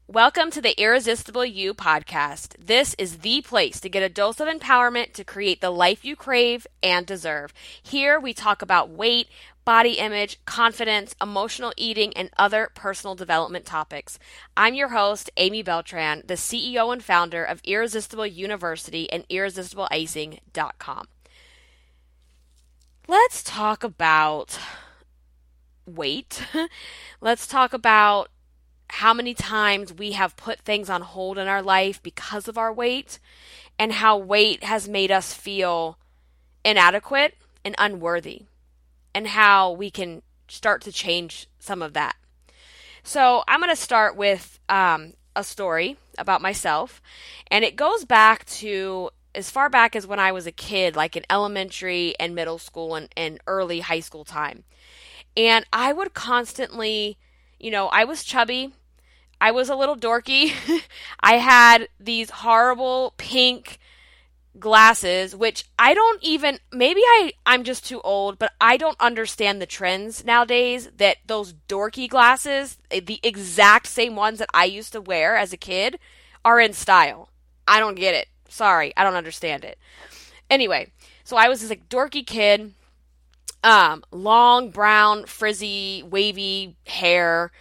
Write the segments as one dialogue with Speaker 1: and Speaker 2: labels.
Speaker 1: Welcome to the Irresistible You Podcast. This is the place to get a dose of empowerment to create the life you crave and deserve. Here we talk about weight, body image, confidence, emotional eating, and other personal development topics. I'm your host, Amy Beltran, the CEO and founder of Irresistible University and IrresistibleIcing.com. Let's talk about weight. Let's talk about how many times we have put things on hold in our life because of our weight, and how weight has made us feel inadequate and unworthy, and how we can start to change some of that. So I'm going to start with a story about myself, and it goes back to as far back as when I was a kid, like in elementary and middle school and early high school time. And I would constantly, I was chubby. I was a little dorky. I had these horrible pink glasses, which I don't even, maybe I'm just too old, but I don't understand the trends nowadays that those dorky glasses, the exact same ones that I used to wear as a kid, are in style. I don't get it. Sorry, I don't understand it. Anyway, so I was this like dorky kid, long, brown, frizzy, wavy hair,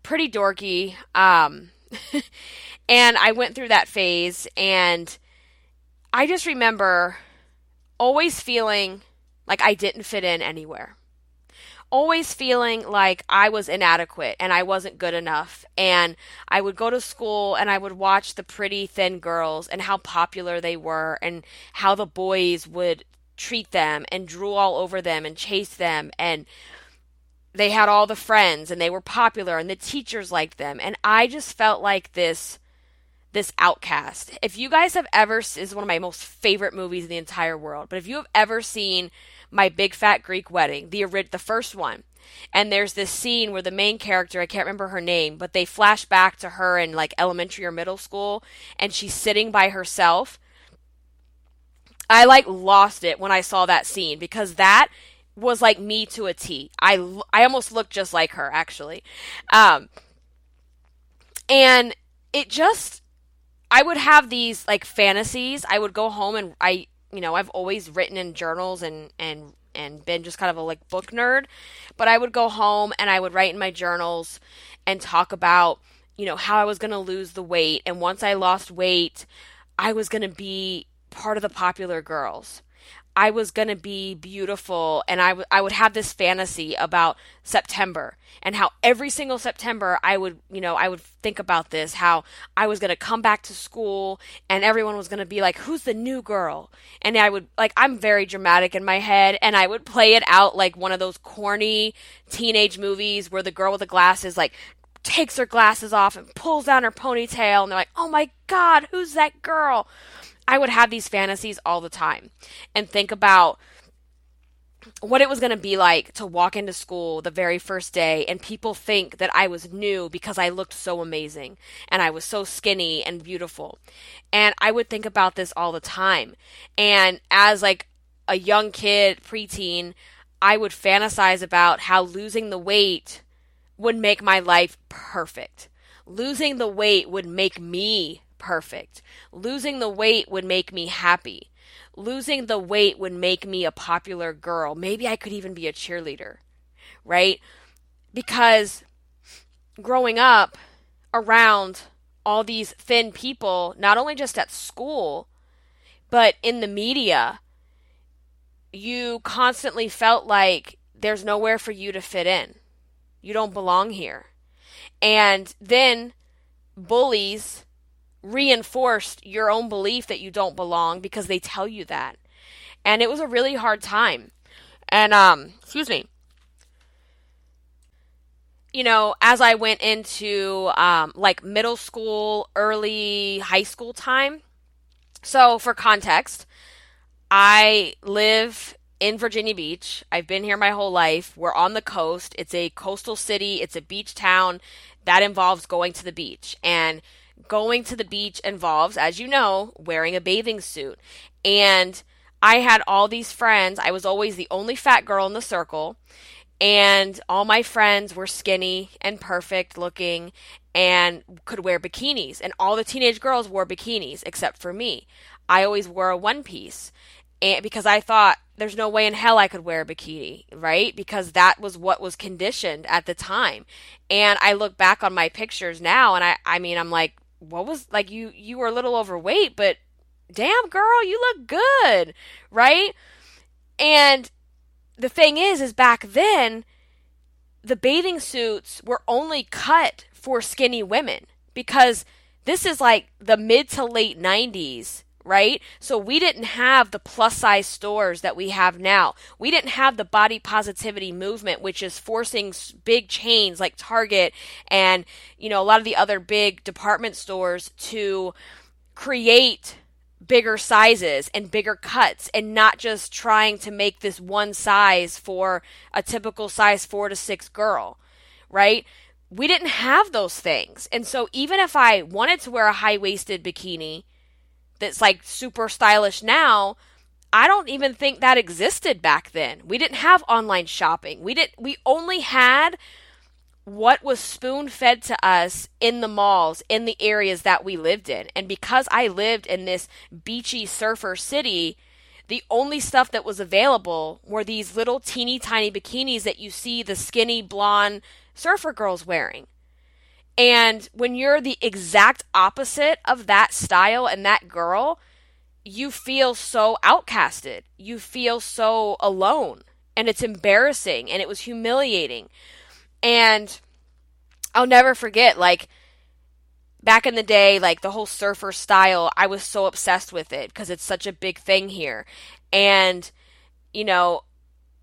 Speaker 1: pretty dorky. And I went through that phase, and I just remember always feeling like I didn't fit in anywhere. Always feeling like I was inadequate and I wasn't good enough. And I would go to school and I would watch the pretty thin girls and how popular they were and how the boys would treat them and drool all over them and chase them, and they had all the friends and they were popular and the teachers liked them, and I just felt like this outcast. If you guys have ever, this is one of my most favorite movies in the entire world, but if you have ever seen My Big Fat Greek Wedding, the first one, and there's this scene where the main character, I can't remember her name, but they flash back to her in like elementary or middle school, and she's sitting by herself. I like lost it when I saw that scene, because that was like me to a T. I almost looked just like her, actually. And it just, I would have these like fantasies. I would go home and I've always written in journals and been just kind of a like book nerd, but I would go home and I would write in my journals and talk about, how I was going to lose the weight. And once I lost weight, I was going to be part of the popular girls. I was going to be beautiful, and I would have this fantasy about September, and how every single September I would think about this, how I was going to come back to school and everyone was going to be like, who's the new girl? And I would, like, I'm very dramatic in my head, and I would play it out like one of those corny teenage movies where the girl with the glasses like takes her glasses off and pulls down her ponytail, and they're like, oh my God, who's that girl? I would have these fantasies all the time and think about what it was going to be like to walk into school the very first day and people think that I was new because I looked so amazing and I was so skinny and beautiful. And I would think about this all the time. And as like a young kid, preteen, I would fantasize about how losing the weight would make my life perfect. Losing the weight would make me perfect. Losing the weight would make me happy. Losing the weight would make me a popular girl. Maybe I could even be a cheerleader, right? Because growing up around all these thin people, not only just at school, but in the media, you constantly felt like there's nowhere for you to fit in. You don't belong here. And then bullies reinforced your own belief that you don't belong because they tell you that. And it was a really hard time. And, as I went into, like middle school, early high school time. So for context, I live in Virginia Beach. I've been here my whole life. We're on the coast. It's a coastal city. It's a beach town. That involves going to the beach. And going to the beach involves, as you know, wearing a bathing suit. And I had all these friends. I was always the only fat girl in the circle. And all my friends were skinny and perfect looking and could wear bikinis. And all the teenage girls wore bikinis except for me. I always wore a one piece. And because I thought there's no way in hell I could wear a bikini, right? Because that was what was conditioned at the time. And I look back on my pictures now and I mean, I'm like, what was like you were a little overweight, but damn girl, you look good, right? And the thing is back then, the bathing suits were only cut for skinny women because this is like the mid to late 90s, right? So we didn't have the plus size stores that we have now. We didn't have the body positivity movement, which is forcing big chains like Target and, a lot of the other big department stores to create bigger sizes and bigger cuts and not just trying to make this one size for a typical size 4 to 6 girl, right? We didn't have those things. And so even if I wanted to wear a high-waisted bikini that's like super stylish now, I don't even think that existed back then. We didn't have online shopping. We only had what was spoon-fed to us in the malls, in the areas that we lived in. And because I lived in this beachy surfer city, the only stuff that was available were these little teeny tiny bikinis that you see the skinny blonde surfer girls wearing. And when you're the exact opposite of that style and that girl, you feel so outcasted. You feel so alone. And it's embarrassing and it was humiliating. And I'll never forget, like, back in the day, like, the whole surfer style, I was so obsessed with it because it's such a big thing here. And,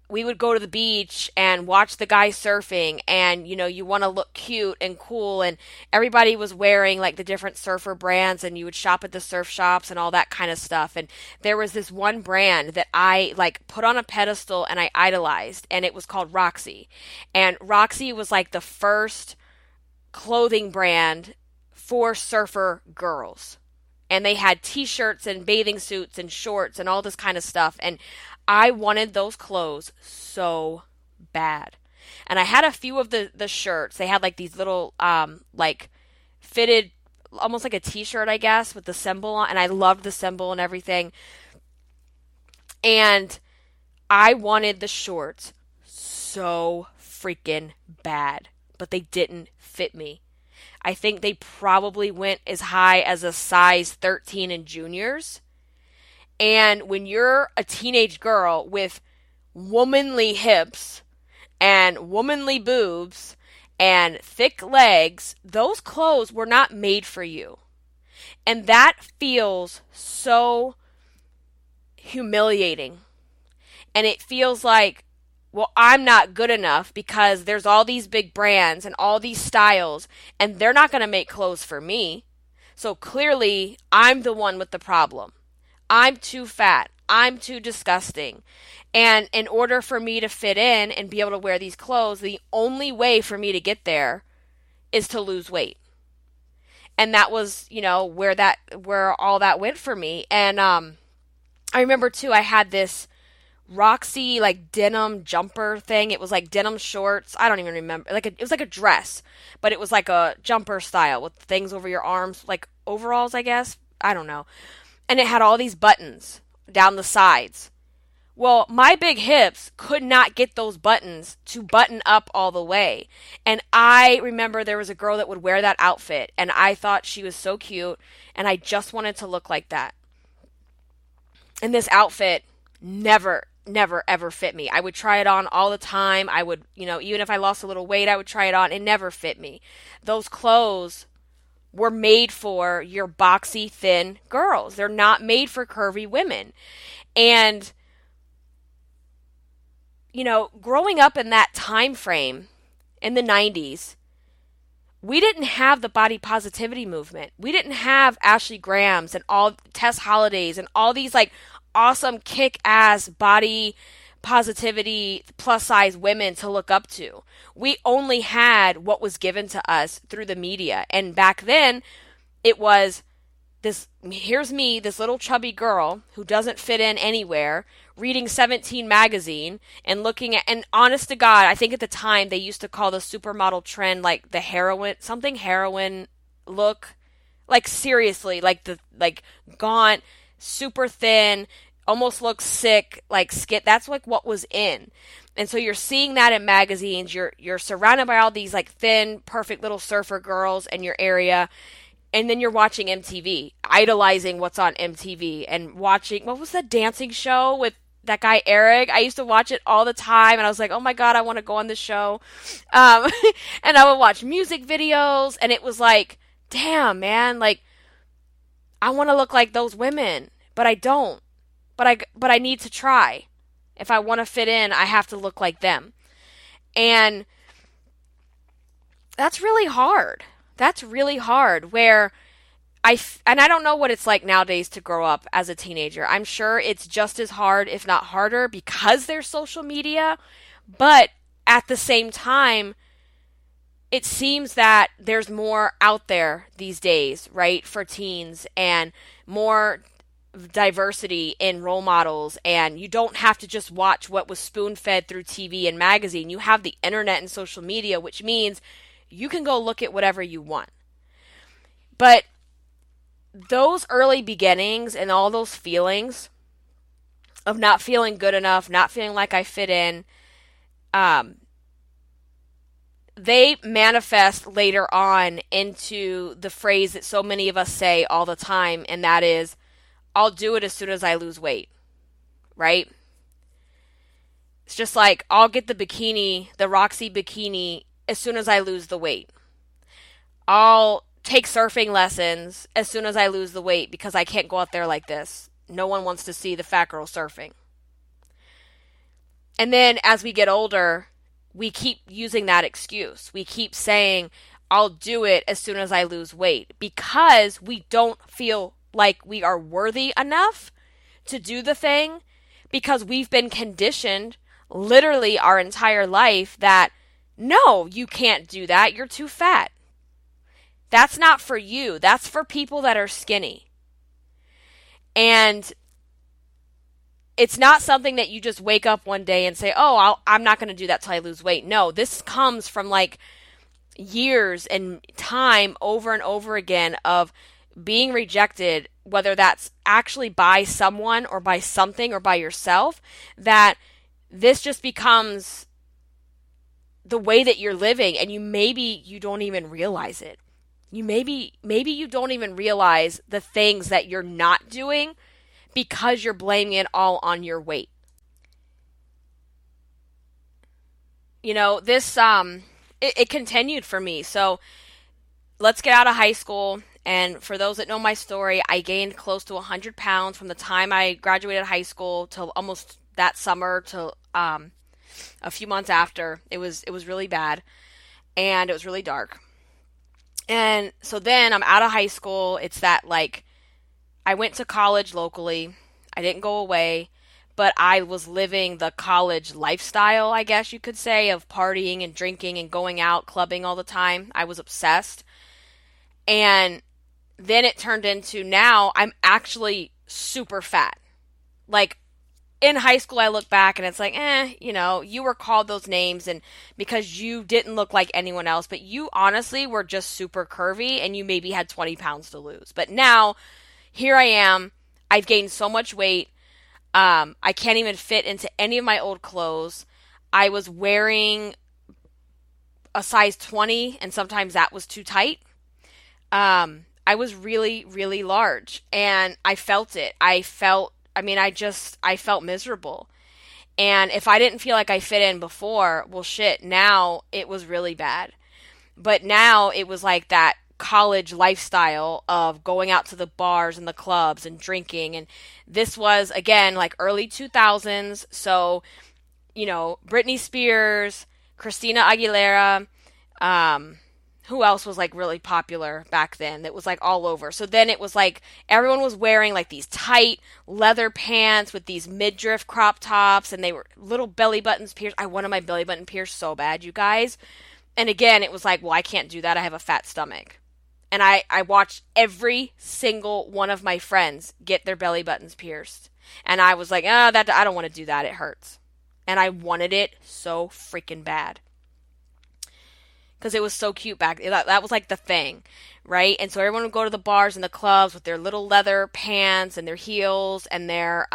Speaker 1: we would go to the beach and watch the guys surfing and, you want to look cute and cool and everybody was wearing like the different surfer brands and you would shop at the surf shops and all that kind of stuff. And there was this one brand that I like put on a pedestal and I idolized and it was called Roxy. And Roxy was like the first clothing brand for surfer girls. And they had t-shirts and bathing suits and shorts and all this kind of stuff. And I wanted those clothes so bad. And I had a few of the shirts. They had like these little like fitted, almost like a t-shirt, I guess, with the symbol on. And I loved the symbol and everything. And I wanted the shorts so freaking bad. But they didn't fit me. I think they probably went as high as a size 13 in juniors. And when you're a teenage girl with womanly hips and womanly boobs and thick legs, those clothes were not made for you. And that feels so humiliating. And it feels like, well, I'm not good enough because there's all these big brands and all these styles and they're not going to make clothes for me. So clearly I'm the one with the problem. I'm too fat. I'm too disgusting. And in order for me to fit in and be able to wear these clothes, the only way for me to get there is to lose weight. And that was, where all that went for me. And I remember too, I had this Roxy like denim jumper thing. It was like denim shorts. I don't even remember. It was like a dress, but it was like a jumper style with things over your arms, like overalls, I guess. I don't know. And it had all these buttons down the sides. Well, my big hips could not get those buttons to button up all the way. And I remember there was a girl that would wear that outfit, and I thought she was so cute, and I just wanted to look like that. And this outfit never, ever fit me. I would try it on all the time. I would, even if I lost a little weight, I would try it on. It never fit me. Those clothes were made for your boxy, thin girls. They're not made for curvy women. And, growing up in that time frame in the 90s, we didn't have the body positivity movement. We didn't have Ashley Grahams and all Tess Hollidays and all these like awesome kick-ass body positivity plus size women to look up to. We only had what was given to us through the media. And back then it was here's me, this little chubby girl who doesn't fit in anywhere, reading 17 magazine and looking at, and honest to God, I think at the time they used to call the supermodel trend like the heroin look. Like seriously, like gaunt, super thin, almost looks sick, like skit. That's like what was in. And so you're seeing that in magazines. You're surrounded by all these like thin, perfect little surfer girls in your area. And then you're watching MTV, idolizing what's on MTV and watching, what was that dancing show with that guy Eric? I used to watch it all the time and I was like, oh my God, I want to go on this show. And I would watch music videos and it was like, damn, man, like I want to look like those women, but I don't. But I need to try. If I want to fit in, I have to look like them. And that's really hard. That's really hard where and I don't know what it's like nowadays to grow up as a teenager. I'm sure it's just as hard, if not harder, because there's social media. But at the same time, it seems that there's more out there these days, right, for teens and more diversity in role models. And you don't have to just watch what was spoon-fed through TV and magazine. You have the internet and social media, which means you can go look at whatever you want. But those early beginnings and all those feelings of not feeling good enough, not feeling like I fit in, they manifest later on into the phrase that so many of us say all the time, and that is, I'll do it as soon as I lose weight, right? It's just like, I'll get the Roxy bikini as soon as I lose the weight. I'll take surfing lessons as soon as I lose the weight because I can't go out there like this. No one wants to see the fat girl surfing. And then as we get older, we keep using that excuse. We keep saying, I'll do it as soon as I lose weight because we don't feel like we are worthy enough to do the thing because we've been conditioned literally our entire life that, no, you can't do that. You're too fat. That's not for you. That's for people that are skinny. And it's not something that you just wake up one day and say, oh, I'm not going to do that till I lose weight. No, this comes from like years and time over and over again of being rejected, whether that's actually by someone or by something or by yourself, that this just becomes the way that you're living and maybe you don't even realize it. Maybe you don't even realize the things that you're not doing because you're blaming it all on your weight. You know, this it continued for me. So let's get out of high school. And for those that know my story, I gained close to 100 pounds from the time I graduated high school till almost that summer to a few months after. It was really bad and it was really dark. And so then I'm out of high school. It's that like I went to college locally. I didn't go away, but I was living the college lifestyle, I guess you could say, of partying and drinking and going out, clubbing all the time. I was obsessed. And then it turned into now I'm actually super fat. Like in high school, I look back and it's like, you were called those names and because you didn't look like anyone else, but you honestly were just super curvy and you maybe had 20 pounds to lose. But now here I am. I've gained so much weight. I can't even fit into any of my old clothes. I was wearing a size 20 and sometimes that was too tight. I was really, really large and I felt it. I felt miserable. And if I didn't feel like I fit in before, well, shit, now it was really bad. But now it was like that college lifestyle of going out to the bars and the clubs and drinking. And this was, again, like early 2000s. So, Britney Spears, Christina Aguilera, who else was like really popular back then that was like all over. So then it was like everyone was wearing like these tight leather pants with these midriff crop tops and they were little belly buttons pierced. I wanted my belly button pierced so bad, you guys. And again, it was like, well, I can't do that. I have a fat stomach. And I watched every single one of my friends get their belly buttons pierced. And I was like, I don't want to do that. It hurts. And I wanted it so freaking bad. Because it was so cute back. That was like the thing, right? And so everyone would go to the bars and the clubs with their little leather pants and their heels and their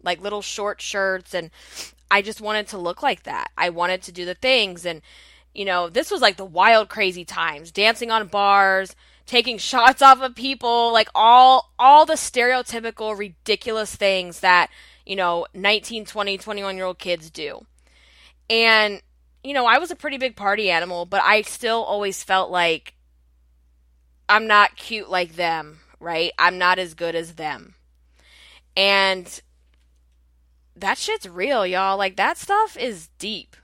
Speaker 1: like little short shirts. And I just wanted to look like that. I wanted to do the things. And, you know, this was like the wild, crazy times. Dancing on bars, taking shots off of people, like all the stereotypical, ridiculous things that, you know, 19, 20, 21-year-old kids do. And, you know, I was a pretty big party animal, but I still always felt like I'm not cute like them, right? I'm not as good as them. And that shit's real, y'all. Like, that stuff is deep.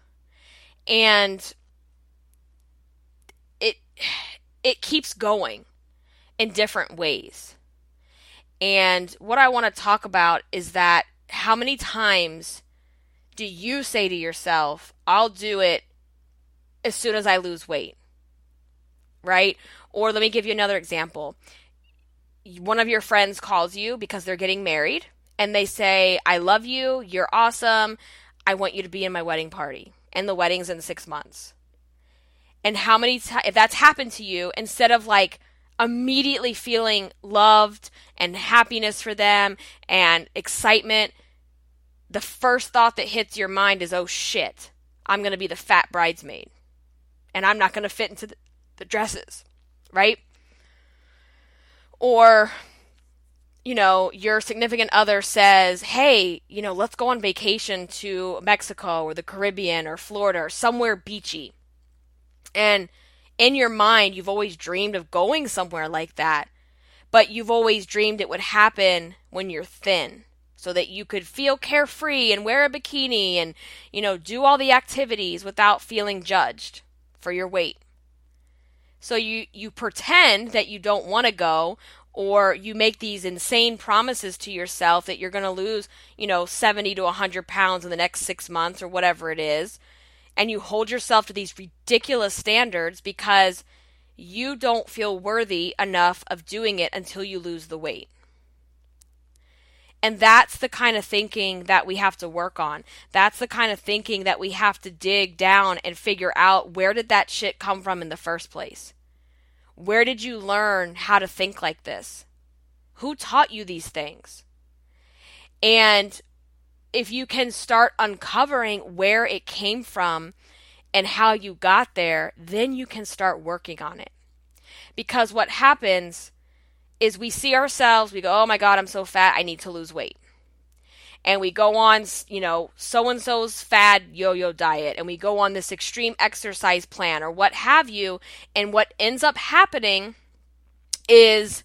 Speaker 1: And it keeps going in different ways. And what I want to talk about is that how many times do you say to yourself, I'll do it as soon as I lose weight, right? Or let me give you another example. One of your friends calls you because they're getting married and they say, I love you, you're awesome, I want you to be in my wedding party. And the wedding's in 6 months. And how many times, if that's happened to you, instead of like immediately feeling loved and happiness for them and excitement, the first thought that hits your mind is, oh shit, I'm going to be the fat bridesmaid. And I'm not going to fit into the dresses, right? Or, you know, your significant other says, hey, you know, let's go on vacation to Mexico or the Caribbean or Florida or somewhere beachy. And in your mind, you've always dreamed of going somewhere like that, but you've always dreamed it would happen when you're thin so that you could feel carefree and wear a bikini and, you know, do all the activities without feeling judged for your weight. So you pretend that you don't want to go, or you make these insane promises to yourself that you're going to lose, you know, 70 to 100 pounds in the next 6 months or whatever it is. And you hold yourself to these ridiculous standards because you don't feel worthy enough of doing it until you lose the weight. And that's the kind of thinking that we have to work on. That's the kind of thinking that we have to dig down and figure out, where did that shit come from in the first place? Where did you learn how to think like this? Who taught you these things? And if you can start uncovering where it came from and how you got there, then you can start working on it. Because what happens is we see ourselves, we go, oh my God, I'm so fat, I need to lose weight. And we go on, you know, so-and-so's fad yo-yo diet, and we go on this extreme exercise plan or what have you, and what ends up happening is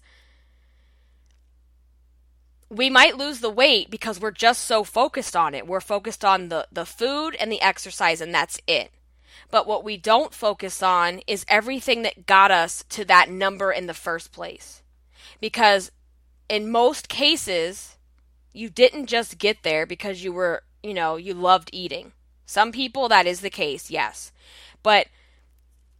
Speaker 1: we might lose the weight because we're just so focused on it. We're focused on the food and the exercise, and that's it. But what we don't focus on is everything that got us to that number in the first place. Because in most cases, you didn't just get there because you were, you know, you loved eating. Some people, that is the case, yes. But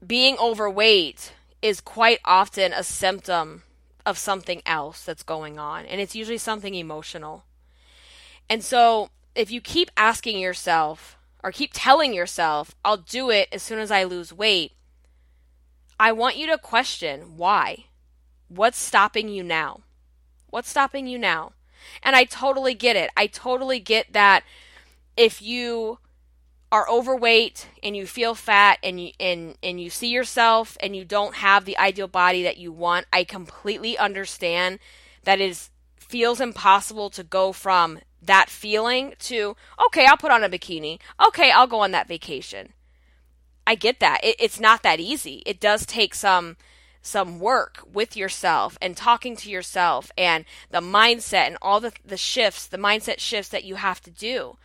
Speaker 1: being overweight is quite often a symptom of something else that's going on. And it's usually something emotional. And so if you keep asking yourself, or keep telling yourself, I'll do it as soon as I lose weight, I want you to question why. What's stopping you now? What's stopping you now? And I totally get it. I totally get that if you are overweight and you feel fat and you see yourself and you don't have the ideal body that you want, I completely understand that it feels impossible to go from that feeling to, okay, I'll put on a bikini. Okay, I'll go on that vacation. I get that. It's not that easy. It does take some work with yourself and talking to yourself and the mindset and all the shifts, the mindset shifts that you have to do,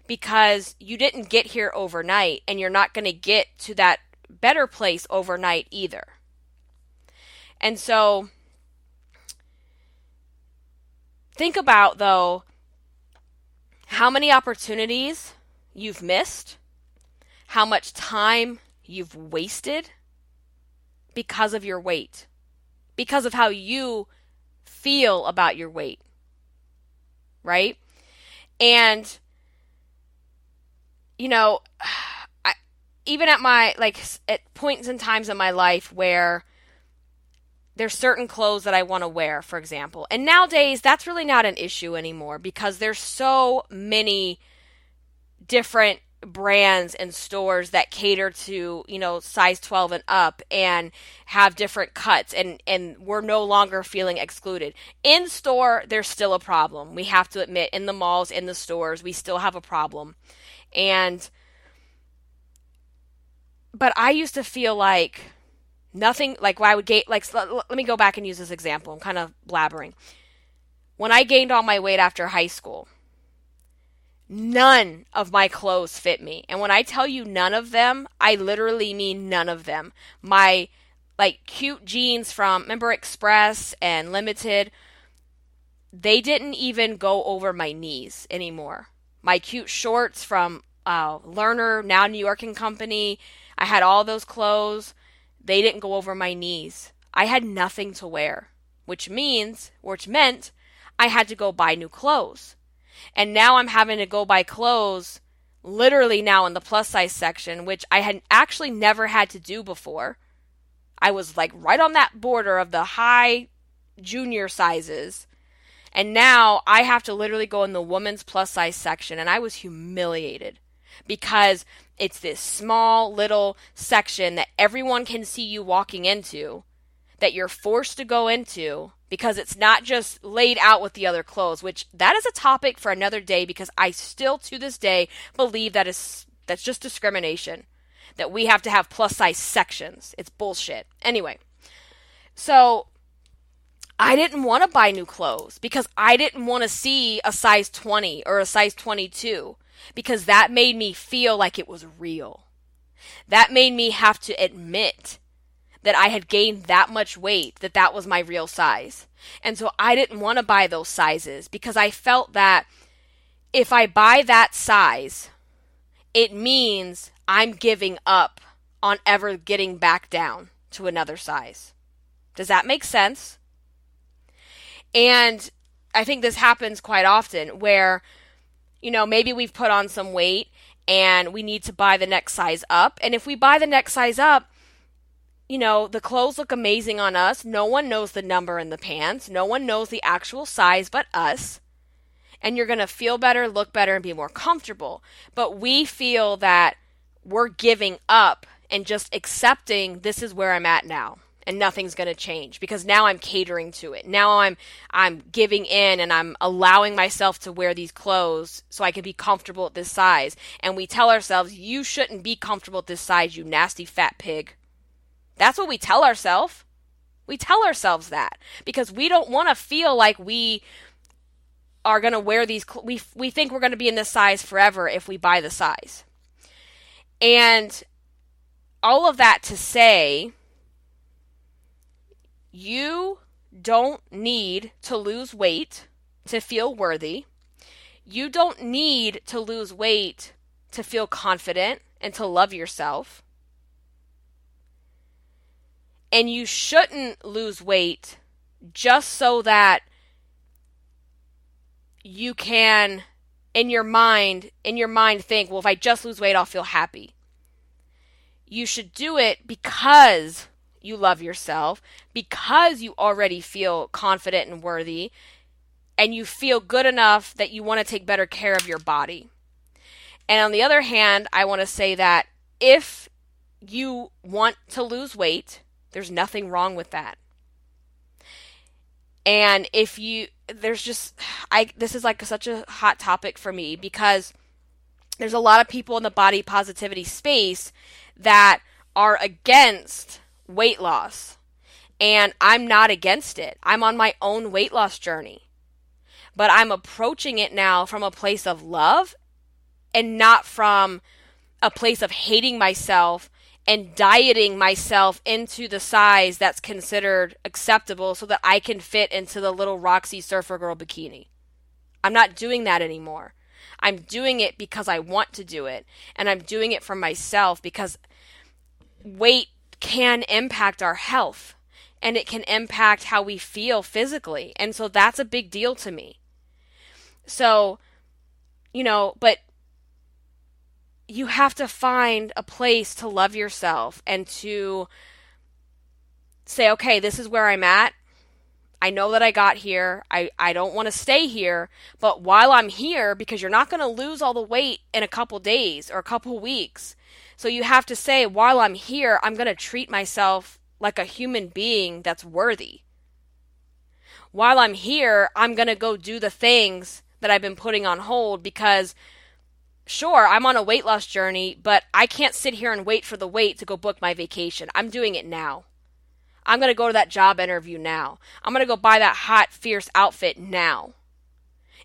Speaker 1: because you didn't get here overnight and you're not going to get to that better place overnight either. And so think about, though, how many opportunities you've missed, how much time you've wasted because of your weight. because of how you feel about your weight, right? And, you know, even at my, at points and times in my life where there's certain clothes that I want to wear, for example. And nowadays, that's really not an issue anymore because there's so many different brands and stores that cater to, size 12 and up and have different cuts, and we're no longer feeling excluded. In store, there's still a problem. We have to admit, in the malls, in the stores, we still have a problem. But I used to feel like nothing, like when I would gain, let me go back and use this example. I'm kind of blabbering. When I gained all my weight after high school, none of my clothes fit me. And when I tell you none of them, I literally mean none of them. My, cute jeans from, remember, Express and Limited, they didn't even go over my knees anymore. My cute shorts from Lerner, now New York and Company, I had all those clothes. They didn't go over my knees. I had nothing to wear, which meant I had to go buy new clothes. And now I'm having to go buy clothes literally now in the plus size section, which I had actually never had to do before. I was right on that border of the high junior sizes. And now I have to literally go in the women's plus size section. And I was humiliated because it's this small little section that everyone can see you walking into, that you're forced to go into because it's not just laid out with the other clothes, which that is a topic for another day because I still to this day believe that's just discrimination, that we have to have plus size sections. It's bullshit. Anyway, so I didn't want to buy new clothes because I didn't want to see a size 20 or a size 22 because that made me feel like it was real. That made me have to admit that I had gained that much weight, that was my real size. And so I didn't want to buy those sizes because I felt that if I buy that size, it means I'm giving up on ever getting back down to another size. Does that make sense? And I think this happens quite often where, maybe we've put on some weight and we need to buy the next size up. And if we buy the next size up, the clothes look amazing on us. No one knows the number in the pants. No one knows the actual size but us. And you're going to feel better, look better, and be more comfortable. But we feel that we're giving up and just accepting this is where I'm at now. And nothing's going to change because now I'm catering to it. Now I'm giving in and I'm allowing myself to wear these clothes so I can be comfortable at this size. And we tell ourselves, you shouldn't be comfortable at this size, you nasty fat pig. That's what we tell ourselves. We tell ourselves that because we don't want to feel like we are going to wear these. We think we're going to be in this size forever if we buy the size. And all of that to say, you don't need to lose weight to feel worthy. You don't need to lose weight to feel confident and to love yourself. And you shouldn't lose weight just so that you can, in your mind think, well, if I just lose weight, I'll feel happy. You should do it because you love yourself, because you already feel confident and worthy, and you feel good enough that you want to take better care of your body. And on the other hand, I want to say that if you want to lose weight, there's nothing wrong with that. And this is such a hot topic for me because there's a lot of people in the body positivity space that are against weight loss. And I'm not against it. I'm on my own weight loss journey. But I'm approaching it now from a place of love and not from a place of hating myself and dieting myself into the size that's considered acceptable so that I can fit into the little Roxy Surfer Girl bikini. I'm not doing that anymore. I'm doing it because I want to do it. And I'm doing it for myself because weight can impact our health. and it can impact how we feel physically. And so that's a big deal to me. So, but you have to find a place to love yourself and to say, okay, this is where I'm at. I know that I got here. I don't want to stay here. But while I'm here, because you're not going to lose all the weight in a couple days or a couple weeks. So you have to say, while I'm here, I'm going to treat myself like a human being that's worthy. While I'm here, I'm going to go do the things that I've been putting on hold because, sure, I'm on a weight loss journey, but I can't sit here and wait for the weight to go book my vacation. I'm doing it now. I'm going to go to that job interview now. I'm going to go buy that hot, fierce outfit now.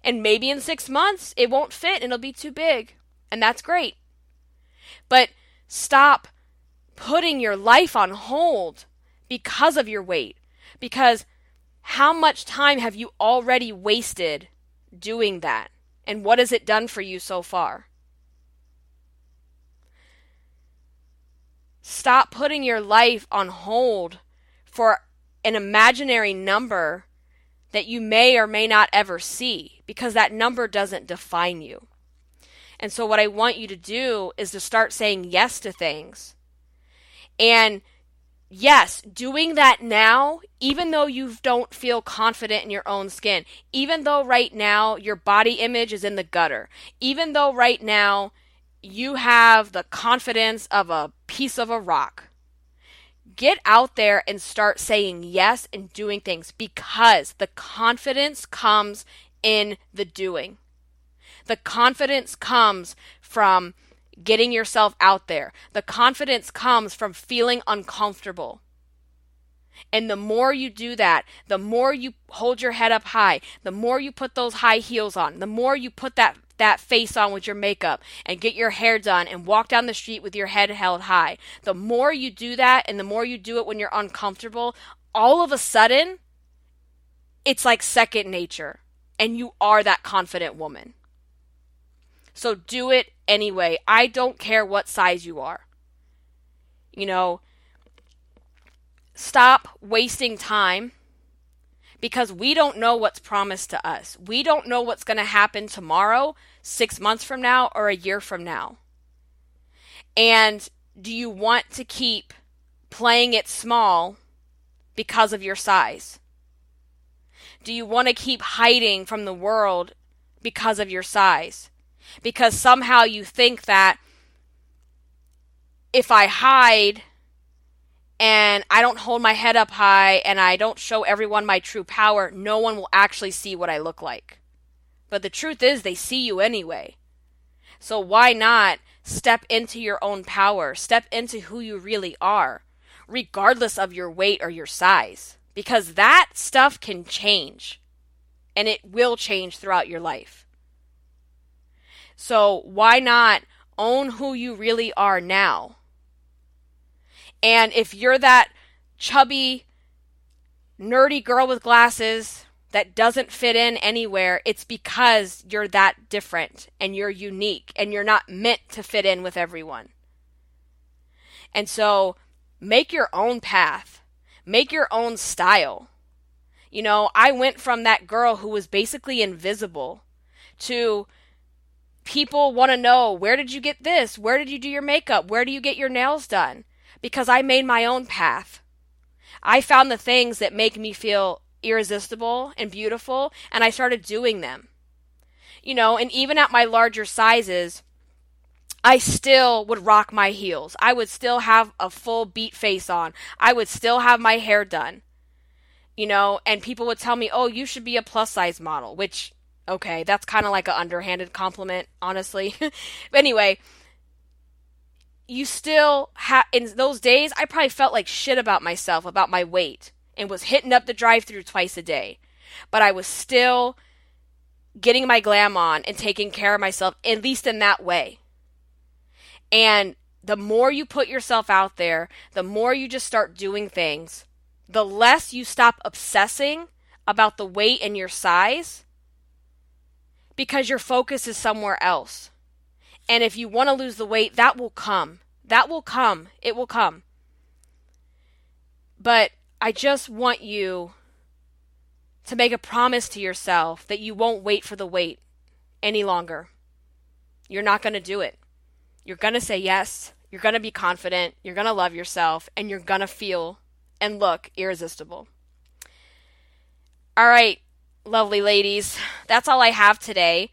Speaker 1: And maybe in 6 months, it won't fit and it'll be too big. And that's great. But stop putting your life on hold because of your weight. Because how much time have you already wasted doing that? And what has it done for you so far? Stop putting your life on hold for an imaginary number that you may or may not ever see, because that number doesn't define you. And so what I want you to do is to start saying yes to things. And yes, doing that now, even though you don't feel confident in your own skin, even though right now your body image is in the gutter, even though right now you have the confidence of a piece of a rock, get out there and start saying yes and doing things, because the confidence comes in the doing. The confidence comes from getting yourself out there. The confidence comes from feeling uncomfortable. And the more you do that, the more you hold your head up high, the more you put those high heels on, the more you put that face on with your makeup and get your hair done and walk down the street with your head held high. The more you do that, and the more you do it when you're uncomfortable, all of a sudden, it's like second nature. And you are that confident woman. So do it anyway. I don't care what size you are. Stop wasting time, because we don't know what's promised to us. We don't know what's going to happen tomorrow, 6 months from now, or a year from now. And do you want to keep playing it small because of your size? Do you want to keep hiding from the world because of your size? Because somehow you think that if I hide and I don't hold my head up high and I don't show everyone my true power, no one will actually see what I look like. But the truth is, they see you anyway. So why not step into your own power? Step into who you really are, regardless of your weight or your size. Because that stuff can change. And it will change throughout your life. So why not own who you really are now? And if you're that chubby, nerdy girl with glasses that doesn't fit in anywhere, it's because you're that different and you're unique and you're not meant to fit in with everyone. And so make your own path. Make your own style. I went from that girl who was basically invisible to people want to know, where did you get this? Where did you do your makeup? Where do you get your nails done? Because I made my own path. I found the things that make me feel irresistible and beautiful, and I started doing them. And even at my larger sizes, I still would rock my heels. I would still have a full beat face on. I would still have my hair done. And people would tell me, oh, you should be a plus size model, which, okay, that's kind of like an underhanded compliment, honestly. But anyway, you still in those days, I probably felt like shit about myself, about my weight, and was hitting up the drive-thru twice a day. But I was still getting my glam on and taking care of myself, at least in that way. And the more you put yourself out there, the more you just start doing things, the less you stop obsessing about the weight and your size, because your focus is somewhere else. And if you want to lose the weight, that will come. That will come. It will come. But I just want you to make a promise to yourself that you won't wait for the wait any longer. You're not going to do it. You're going to say yes. You're going to be confident. You're going to love yourself. And you're going to feel and look irresistible. All right, lovely ladies. That's all I have today.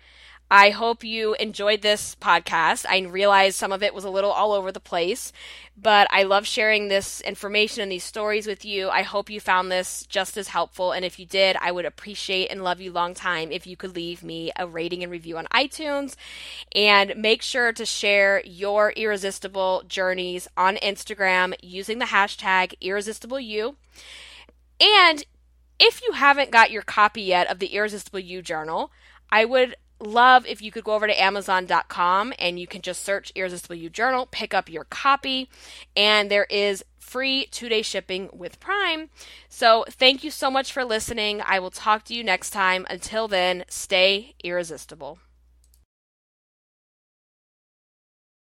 Speaker 1: I hope you enjoyed this podcast. I realize some of it was a little all over the place, but I love sharing this information and these stories with you. I hope you found this just as helpful, and if you did, I would appreciate and love you long time if you could leave me a rating and review on iTunes, and make sure to share your irresistible journeys on Instagram using the hashtag #IrresistibleYou. And if you haven't got your copy yet of the Irresistible You Journal, I would love if you could go over to Amazon.com and you can just search Irresistible You Journal, pick up your copy, and there is free 2-day shipping with Prime. So thank you so much for listening. I will talk to you next time. Until then, stay irresistible.